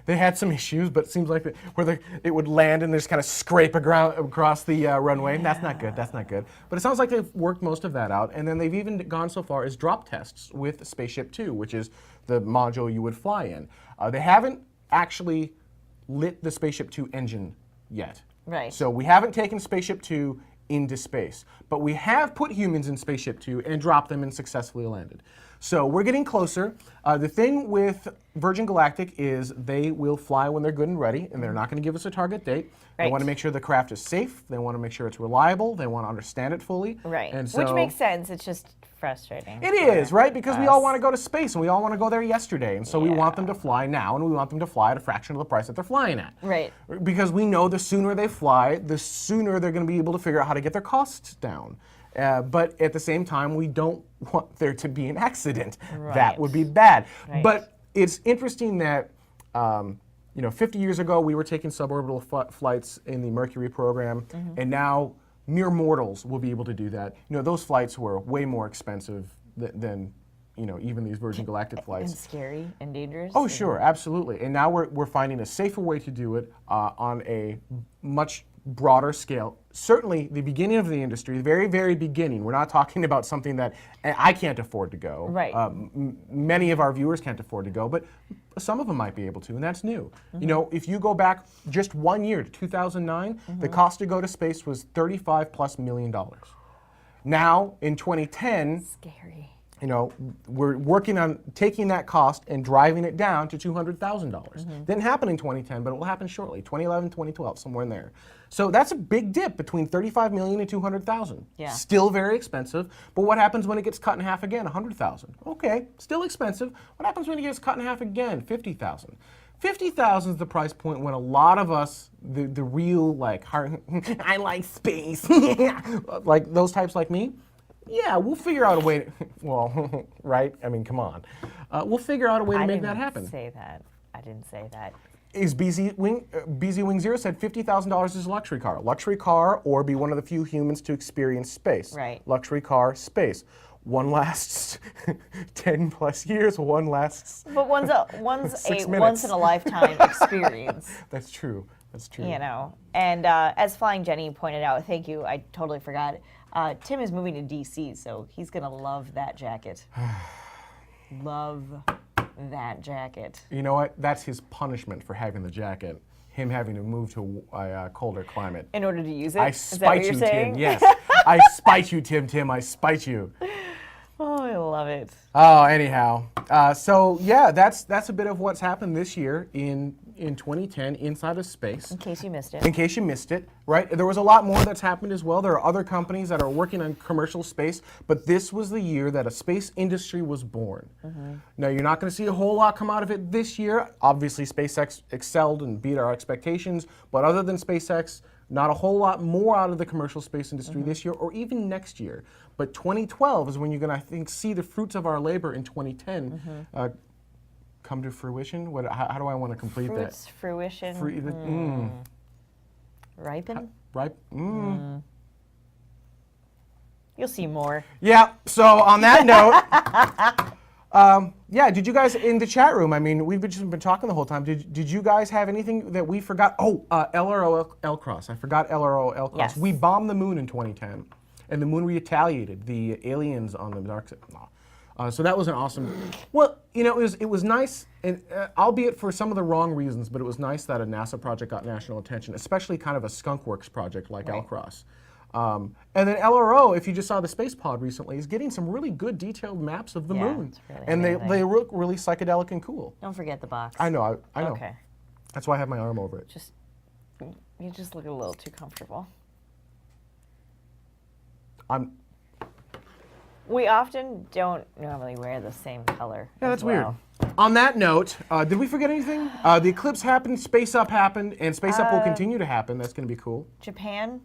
[SPEAKER 3] they had some issues, but it seems like it would land and just kind of scrape across the runway. That's not good. That's not good. But it sounds like they've worked most of that out. And then they've even gone so far as drop tests with Spaceship 2, which is the module you would fly in. They haven't actually lit the Spaceship 2 engine yet.
[SPEAKER 4] Right.
[SPEAKER 3] So we haven't taken Spaceship 2 into space, but we have put humans in Spaceship 2 and dropped them and successfully landed. So we're getting closer. The thing with Virgin Galactic is they will fly when they're good and ready, and they're not going to give us a target date.
[SPEAKER 4] Right.
[SPEAKER 3] They want to make sure the craft is safe. They want to make sure it's reliable. They want to understand it fully.
[SPEAKER 4] Right.
[SPEAKER 3] And so,
[SPEAKER 4] which makes sense. It's just frustrating.
[SPEAKER 3] It is, right? Because we all want to go to space, and we all want to go there yesterday. And so we want them to fly now, and we want them to fly at a fraction of the price that they're flying at.
[SPEAKER 4] Right.
[SPEAKER 3] Because we know the sooner they fly, the sooner they're going to be able to figure out how to get their costs down. But at the same time, we don't want there to be an accident.
[SPEAKER 4] Right.
[SPEAKER 3] That would be bad.
[SPEAKER 4] Right.
[SPEAKER 3] But it's interesting that 50 years ago, we were taking suborbital flights in the Mercury program, and now mere mortals will be able to do that. Those flights were way more expensive than even these Virgin Galactic flights.
[SPEAKER 4] And scary and dangerous.
[SPEAKER 3] Oh, sure, absolutely. And now we're finding a safer way to do it on a much broader scale. Certainly the beginning of the industry, the very, very beginning, we're not talking about something that I can't afford to go.
[SPEAKER 4] Right.
[SPEAKER 3] Many of our viewers can't afford to go, but some of them might be able to, and that's new. If you go back just 1 year to 2009, the cost to go to space was $35+ million. Now, in 2010,
[SPEAKER 4] Scary.
[SPEAKER 3] we're working on taking that cost and driving it down to $200,000. Didn't happen in 2010, but it will happen shortly, 2011, 2012, somewhere in there. So that's a big dip between 35 million and 200,000.
[SPEAKER 4] Yeah.
[SPEAKER 3] Still very expensive, but what happens when it gets cut in half again? 100,000. Okay, still expensive. What happens when it gets cut in half again? 50,000. 50,000 is the price point when a lot of us, the real I like space, like those types like me, yeah, we'll figure out a way to, well, right? I mean, come on. We'll figure out a way to make that happen.
[SPEAKER 4] I didn't say that.
[SPEAKER 3] Is BZ Wing Zero said $50,000 is a luxury car. Luxury car or be one of the few humans to experience space.
[SPEAKER 4] Right.
[SPEAKER 3] Luxury car, space. One lasts 10+ years, one lasts
[SPEAKER 4] But one's a
[SPEAKER 3] 6 minutes.
[SPEAKER 4] once in a lifetime experience.
[SPEAKER 3] That's true. That's true.
[SPEAKER 4] And as Flying Jenny pointed out, thank you, I totally forgot, Tim is moving to DC, so he's going to love that jacket. Love that jacket.
[SPEAKER 3] You know what? That's his punishment for having the jacket. Him having to move to a colder climate.
[SPEAKER 4] In order to use it?
[SPEAKER 3] I
[SPEAKER 4] Is that what
[SPEAKER 3] spite
[SPEAKER 4] you're
[SPEAKER 3] you,
[SPEAKER 4] saying?
[SPEAKER 3] Tim. Yes. I spite you, Tim. I spite you.
[SPEAKER 4] Oh, I love it.
[SPEAKER 3] Oh, anyhow. So yeah, that's a bit of what's happened this year in 2010 inside of space.
[SPEAKER 4] In case you missed it.
[SPEAKER 3] In case you missed it, right? There was a lot more that's happened as well. There are other companies that are working on commercial space, but this was the year that a space industry was born. Now, you're not going to see a whole lot come out of it this year. Obviously, SpaceX excelled and beat our expectations, but other than SpaceX, not a whole lot more out of the commercial space industry this year or even next year. But 2012 is when you're going to, I think, see the fruits of our labor in 2010 come to fruition. How do I want to complete
[SPEAKER 4] Fruits,
[SPEAKER 3] that?
[SPEAKER 4] fruition. Ripen?
[SPEAKER 3] Right?
[SPEAKER 4] You'll see more.
[SPEAKER 3] Yeah, so on that note, yeah, did you guys in the chat room, I mean, we've just been talking the whole time. Did you guys have anything that we forgot? Oh, LRO L-Cross. I forgot LRO L-Cross.
[SPEAKER 4] Yes.
[SPEAKER 3] We bombed the moon in 2010, and the moon retaliated. The aliens on the dark side. So that was an awesome. Well, it was nice, and albeit for some of the wrong reasons, but it was nice that a NASA project got national attention, especially kind of a skunkworks project like L-Cross. And then LRO, if you just saw the space pod recently, is getting some really good detailed maps of the moon,
[SPEAKER 4] it's really
[SPEAKER 3] and
[SPEAKER 4] amazing.
[SPEAKER 3] they look really psychedelic and cool.
[SPEAKER 4] Don't forget the box.
[SPEAKER 3] I know, I know.
[SPEAKER 4] Okay.
[SPEAKER 3] That's why I have my arm over it.
[SPEAKER 4] You just look a little too comfortable. We often don't normally wear the same color.
[SPEAKER 3] Yeah, that's weird.
[SPEAKER 4] well.
[SPEAKER 3] On that note, did we forget anything? The eclipse happened, Space Up happened, and Space Up will continue to happen. That's going to be cool.
[SPEAKER 4] Japan.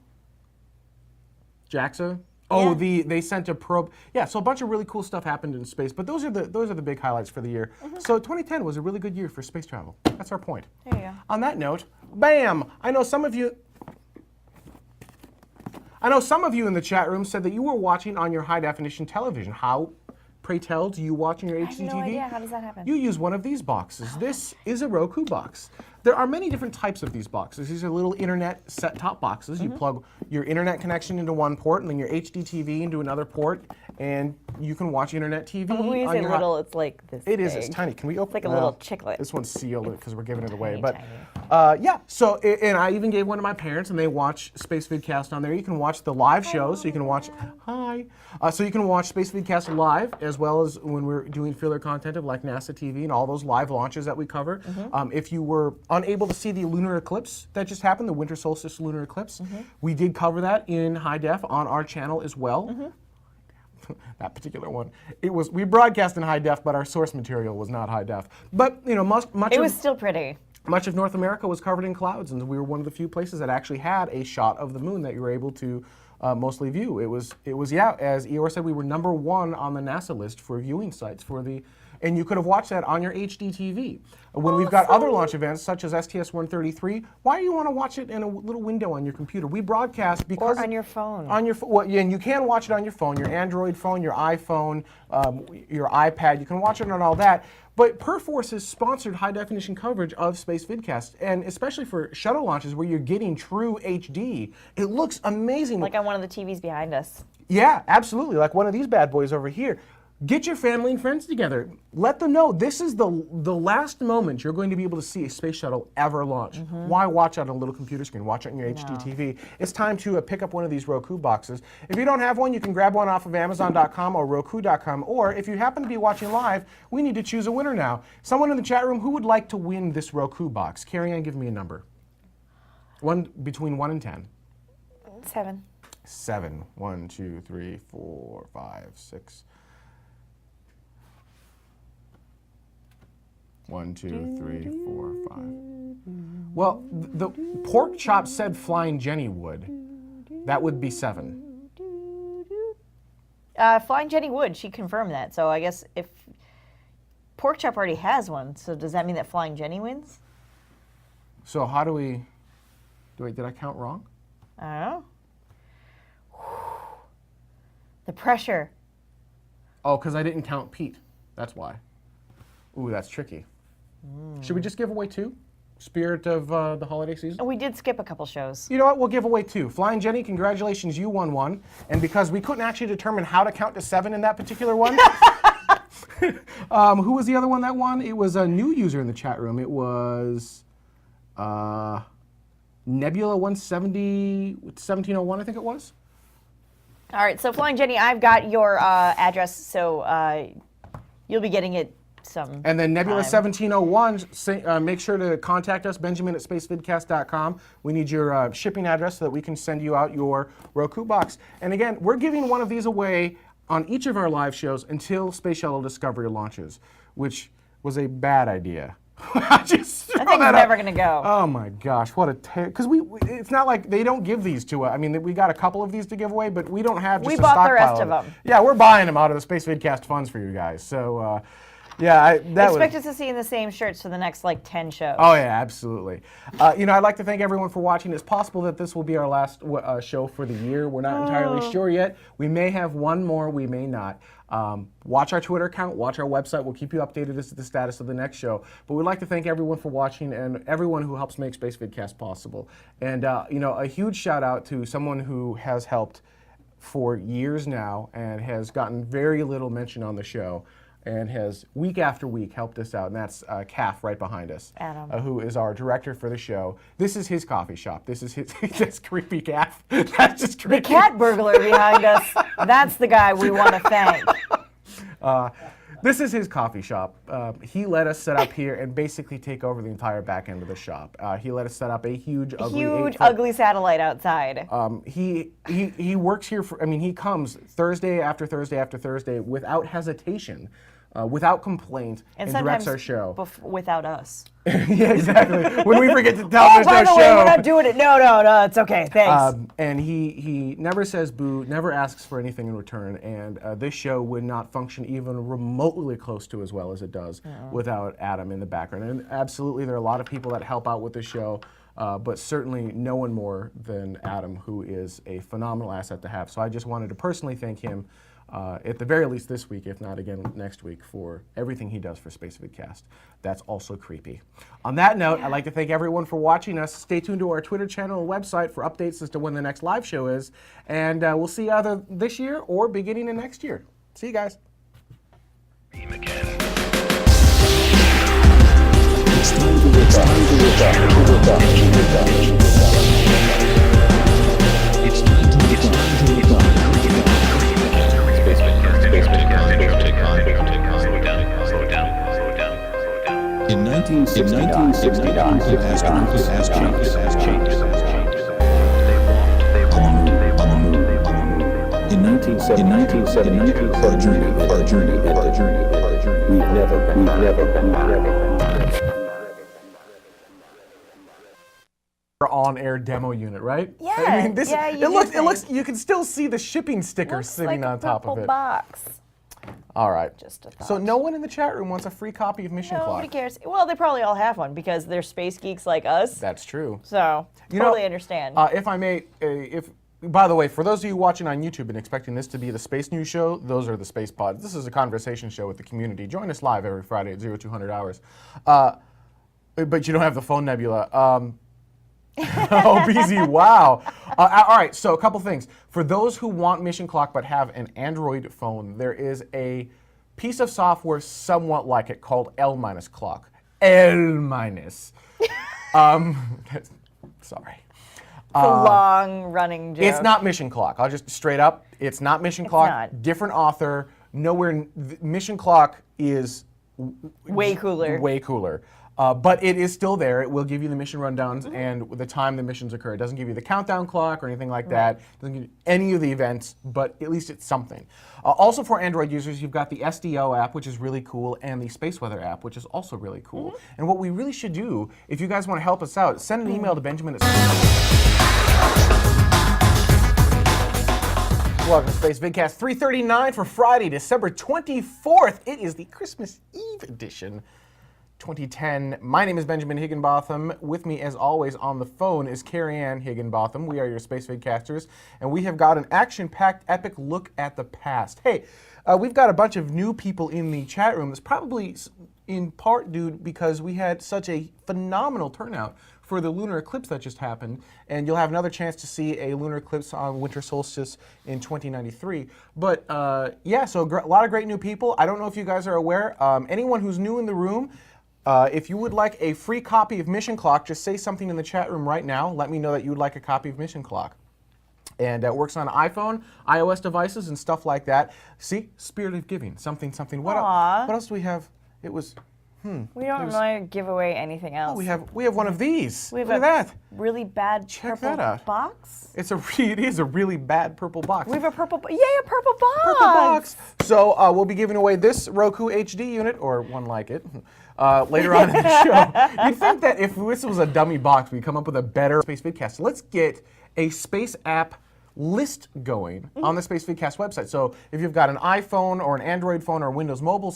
[SPEAKER 3] JAXA. Oh,
[SPEAKER 4] Yeah.
[SPEAKER 3] they sent a probe. Yeah, so a bunch of really cool stuff happened in space, but those are the big highlights for the year. So 2010 was a really good year for space travel. That's our point.
[SPEAKER 4] There you go.
[SPEAKER 3] On that note, bam! I know some of you in the chat room said that you were watching on your high definition television. How, pray tell, do you watch on your
[SPEAKER 4] I
[SPEAKER 3] HDTV?
[SPEAKER 4] have no idea. How does that happen?
[SPEAKER 3] You use one of these boxes. This is a Roku box. There are many different types of these boxes. These are little internet set-top boxes. You plug your internet connection into one port and then your HDTV into another port, and you can watch internet TV.
[SPEAKER 4] When you
[SPEAKER 3] on
[SPEAKER 4] say
[SPEAKER 3] your
[SPEAKER 4] little, it's like this
[SPEAKER 3] It is.
[SPEAKER 4] big.
[SPEAKER 3] It's tiny. Can we open?
[SPEAKER 4] It's like a little chiclet.
[SPEAKER 3] This one's sealed because we're giving it away.
[SPEAKER 4] Tiny,
[SPEAKER 3] But yeah. So and I even gave one to my parents, and they watch Spacevidcast on there. You can watch the live shows. So you can watch. Hi. So you can watch Spacevidcast live as well as when we're doing filler content of like NASA TV and all those live launches that we cover. If you were unable to see the lunar eclipse that just happened, the winter solstice lunar eclipse, we did cover that in high def on our channel as well. That particular one, we broadcast in high def, but our source material was not high def. But much
[SPEAKER 4] It was still pretty.
[SPEAKER 3] much of North America was covered in clouds, and we were one of the few places that actually had a shot of the moon that you were able to mostly view. It was yeah, as Eeyore said, we were #1 on the NASA list for viewing sites for the and you could have watched that on your HD TV. When we've got other launch events, such as STS-133, why do you want to watch it in a little window on your computer? We broadcast because...
[SPEAKER 4] Or on your phone.
[SPEAKER 3] On your well, yeah, and you can watch it on your phone, your Android phone, your iPhone, your iPad. You can watch it on all that. But Perforce has sponsored high-definition coverage of Spacevidcast, and especially for shuttle launches where you're getting true HD, it looks amazing.
[SPEAKER 4] Like on one of the TVs behind us.
[SPEAKER 3] Yeah, absolutely, like one of these bad boys over here. Get your family and friends together. Let them know this is the last moment you're going to be able to see a space shuttle ever launch. Why watch it on a little computer screen? Watch it on your HD TV. It's time to pick up one of these Roku boxes. If you don't have one, you can grab one off of Amazon.com or Roku.com. Or if you happen to be watching live, we need to choose a winner now. Someone in the chat room who would like to win this Roku box? Carrie Ann, give me a number. Between 1 and 10.
[SPEAKER 4] 7.
[SPEAKER 3] 7. 1, 2, 3, 4, 5, 6. 1, 2, 3, 4, 5. Well, the pork chop said Flying Jenny would. That would be 7.
[SPEAKER 4] Flying Jenny would. She confirmed that. So I guess if Pork Chop already has one, so does that mean that Flying Jenny wins?
[SPEAKER 3] So how do we... Wait, did I count wrong?
[SPEAKER 4] I don't know. The pressure.
[SPEAKER 3] Oh, because I didn't count Pete. That's why. Ooh, that's tricky. Should we just give away 2? Spirit of the holiday season?
[SPEAKER 4] We did skip a couple shows.
[SPEAKER 3] You know what? We'll give away 2. Flying Jenny, congratulations, you won one. And because we couldn't actually determine how to count to 7 in that particular one, who was the other one that won? It was a new user in the chat room. It was Nebula 170, 1701, I think it was.
[SPEAKER 4] All right, so Flying Jenny, I've got your address, so you'll be getting it some
[SPEAKER 3] And then Nebula
[SPEAKER 4] time.
[SPEAKER 3] 1701, make sure to contact us, Benjamin at spacevidcast.com. We need your shipping address so that we can send you out your Roku box. And again, we're giving one of these away on each of our live shows until Space Shuttle Discovery launches, which was a bad idea.
[SPEAKER 4] That thing's never going to go.
[SPEAKER 3] Oh my gosh, what a because it's not like they don't give these to us. I mean, we got a couple of these to give away, but we don't have just
[SPEAKER 4] we
[SPEAKER 3] a
[SPEAKER 4] bought the
[SPEAKER 3] stockpile
[SPEAKER 4] rest of them.
[SPEAKER 3] Yeah, we're buying them out of the Spacevidcast funds for you guys. So, yeah,
[SPEAKER 4] Expect us to see in the same shirts for the next, 10 shows.
[SPEAKER 3] Oh, yeah, absolutely. I'd like to thank everyone for watching. It's possible that this will be our last show for the year. We're not entirely sure yet. We may have one more, we may not. Watch our Twitter account, watch our website. We'll keep you updated as to the status of the next show. But we'd like to thank everyone for watching and everyone who helps make Spacevidcast possible. And, a huge shout out to someone who has helped for years now and has gotten very little mention on the show, and has week after week helped us out, and that's Calf right behind us,
[SPEAKER 4] Adam,
[SPEAKER 3] who is our director for the show. This is his coffee shop. This is his. That's creepy, Calf. That's just creepy.
[SPEAKER 4] The cat burglar behind us. That's the guy we want to thank.
[SPEAKER 3] This is his coffee shop. He let us set up here and basically take over the entire back end of the shop. He let us set up a huge,
[SPEAKER 4] ugly satellite outside.
[SPEAKER 3] He works here for. I mean, he comes Thursday after Thursday after Thursday without hesitation, without complaint, and directs our show.
[SPEAKER 4] Without us.
[SPEAKER 3] Yeah, exactly. When we forget to tell there's no show.
[SPEAKER 4] By the way, we're not doing it. No, it's okay. Thanks.
[SPEAKER 3] And he never says boo, never asks for anything in return. And this show would not function even remotely close to as well as it does without Adam in the background. And absolutely, there are a lot of people that help out with the show, but certainly no one more than Adam, who is a phenomenal asset to have. So I just wanted to personally thank him. At the very least this week, if not again next week, for everything he does for Spacevidcast. That's also creepy. On that note, I'd like to thank everyone for watching us. Stay tuned to our Twitter channel and website for updates as to when the next live show is. And we'll see you either this year or beginning of next year. See you guys.
[SPEAKER 10] Beam again. It's time to look up. It's time to look up. It's time to look up. In 1969, people asked change. On the moon. In 1972, our journey. We've never.
[SPEAKER 3] On-air demo unit, right?
[SPEAKER 4] Yeah.
[SPEAKER 3] I mean,
[SPEAKER 4] it
[SPEAKER 3] looks. You can still see the shipping sticker sitting on top of it.
[SPEAKER 4] Box.
[SPEAKER 3] All right.
[SPEAKER 4] Just a thought.
[SPEAKER 3] So no one in the chat room wants a free copy of Mission
[SPEAKER 4] Nobody
[SPEAKER 3] Clock.
[SPEAKER 4] cares. Well, they probably all have one because they're space geeks like us.
[SPEAKER 3] That's true.
[SPEAKER 4] So, totally understand.
[SPEAKER 3] If I may, by the way, for those of you watching on YouTube and expecting this to be the Space News Show, those are the Space Pods. This is a conversation show with the community. Join us live every Friday at 0200 hours. But you don't have the phone nebula. Oh, BZ, wow. All right, so a couple things. For those who want Mission Clock but have an Android phone, there is a piece of software somewhat like it called L-Clock. L-. Sorry.
[SPEAKER 4] It's a long-running joke.
[SPEAKER 3] It's not Mission Clock. I'll just straight up. It's not Mission Clock.
[SPEAKER 4] Not.
[SPEAKER 3] Different author. Nowhere. Mission Clock is
[SPEAKER 4] way cooler.
[SPEAKER 3] Way cooler. But it is still there. It will give you the mission rundowns and the time the missions occur. It doesn't give you the countdown clock or anything like that. It doesn't give you any of the events, but at least it's something. Also for Android users, you've got the SDO app, which is really cool, and the Space Weather app, which is also really cool. And what we really should do, if you guys want to help us out, send an email to Benjamin at Welcome to Spacevidcast 339 for Friday, December 24th. It is the Christmas Eve edition. 2010. My name is Benjamin Higginbotham. With me, as always, on the phone is Carrie Ann Higginbotham. We are your Spacevidcasters, and we have got an action-packed, epic look at the past. Hey, we've got a bunch of new people in the chat room. It's probably in part due because we had such a phenomenal turnout for the lunar eclipse that just happened, and you'll have another chance to see a lunar eclipse on winter solstice in 2093. But yeah, so a lot of great new people. I don't know if you guys are aware. Anyone who's new in the room, if you would like a free copy of Mission Clock, just say something in the chat room right now. Let me know that you would like a copy of Mission Clock. And it works on iPhone, iOS devices, and stuff like that. See? Spirit of giving. Something. What else do we have? It was...
[SPEAKER 4] We don't really give away anything else.
[SPEAKER 3] Oh, we have one of these.
[SPEAKER 4] We have
[SPEAKER 3] Look at that.
[SPEAKER 4] Really bad purple box.
[SPEAKER 3] It is a really bad purple box.
[SPEAKER 4] We have a purple. Yay, a purple box.
[SPEAKER 3] Purple box. So we'll be giving away this Roku HD unit or one like it later on in the show. You'd think that if this was a dummy box, we'd come up with a better Spacevidcast. So let's get a space app list going on the Spacevidcast website. So if you've got an iPhone or an Android phone or a Windows Mobile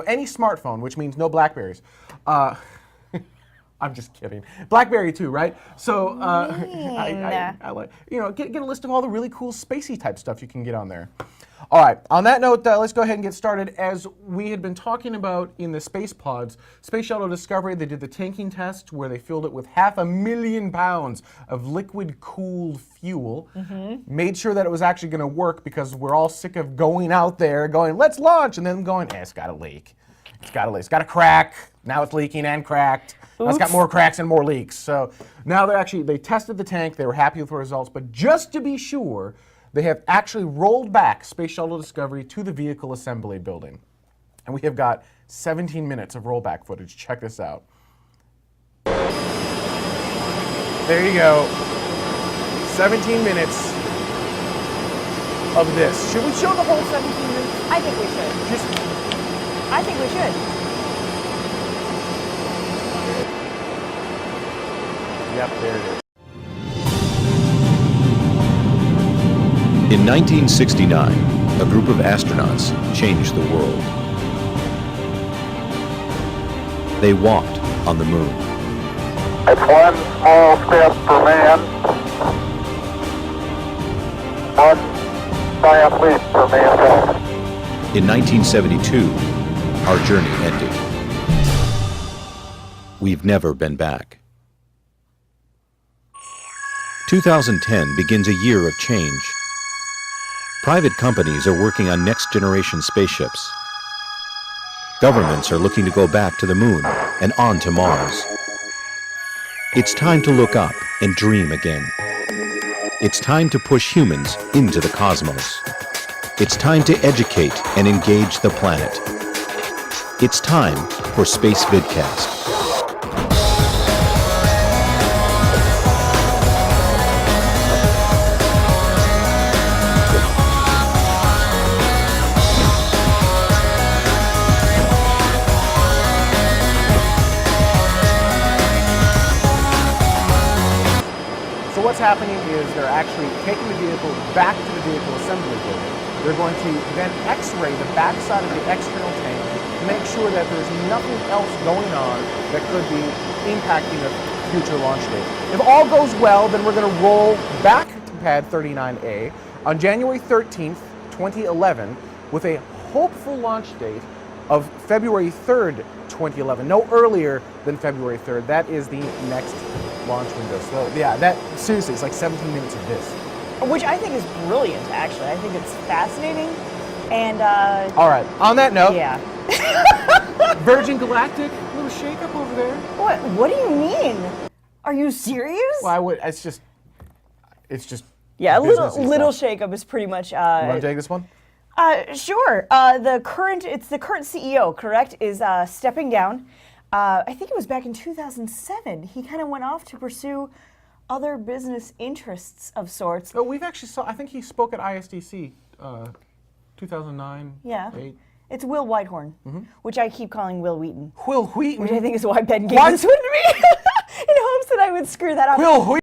[SPEAKER 3] any smartphone, which means no Blackberries. I'm just kidding. BlackBerry too, right? So I like, get a list of all the really cool spacey type stuff you can get on there. All right, on that note, let's go ahead and get started. As we had been talking about in the space pods, Space Shuttle Discovery, they did the tanking test where they filled it with 500,000 pounds of liquid-cooled fuel, made sure that it was actually going to work because we're all sick of going out there, going, let's launch, and then going, it's got to leak. It's got to crack. Now it's leaking and cracked. Now it's got more cracks and more leaks. So now they tested the tank, they were happy with the results, but just to be sure, they have actually rolled back Space Shuttle Discovery to the vehicle assembly building. And we have got 17 minutes of rollback footage. Check this out. There you go. 17 minutes of this. Should we show the whole 17 minutes?
[SPEAKER 4] I think we should. I think we should.
[SPEAKER 3] Yep, there it is.
[SPEAKER 1] In 1969, a group of astronauts changed the world. They walked on the moon.
[SPEAKER 2] It's one small step for man, one giant leap for mankind.
[SPEAKER 1] In 1972, our journey ended. We've never been back. 2010 begins a year of change. Private companies are working on next-generation spaceships. Governments are looking to go back to the moon and on to Mars. It's time to look up and dream again. It's time to push humans into the cosmos. It's time to educate and engage the planet. It's time for Spacevidcast.
[SPEAKER 3] So what's happening is they're actually taking the vehicle back to the vehicle assembly building. They're going to then X-ray the backside of the external tank to make sure that there's nothing else going on that could be impacting a future launch date. If all goes well, then we're going to roll back to Pad 39A on January 13th, 2011, with a hopeful launch date of February 3rd, 2011. No earlier than February 3rd. That is the next launch window. So yeah, that seriously, it's like 17 minutes of this.
[SPEAKER 4] Which I think is brilliant, actually. I think it's fascinating. And
[SPEAKER 3] all right. On that note,
[SPEAKER 4] yeah.
[SPEAKER 3] Virgin Galactic, a little shakeup over there.
[SPEAKER 4] What do you mean? Are you serious?
[SPEAKER 3] Well, it's just.
[SPEAKER 4] Yeah, a
[SPEAKER 3] businessy
[SPEAKER 4] little
[SPEAKER 3] stuff.
[SPEAKER 4] shakeup is pretty much.
[SPEAKER 3] You want to take this one?
[SPEAKER 4] Sure. The current CEO, correct, is stepping down. I think it was back in 2007. He kind of went off to pursue other business interests of sorts.
[SPEAKER 3] Oh, we've actually I think he spoke at ISDC, 2009.
[SPEAKER 4] Yeah.
[SPEAKER 3] 8.
[SPEAKER 4] It's Will Whitehorn, which I keep calling Will Wheaton.
[SPEAKER 3] Will Wheaton.
[SPEAKER 4] Which I think is why Ben gave this one to me, in hopes that I would screw that up.
[SPEAKER 3] Will Wheaton.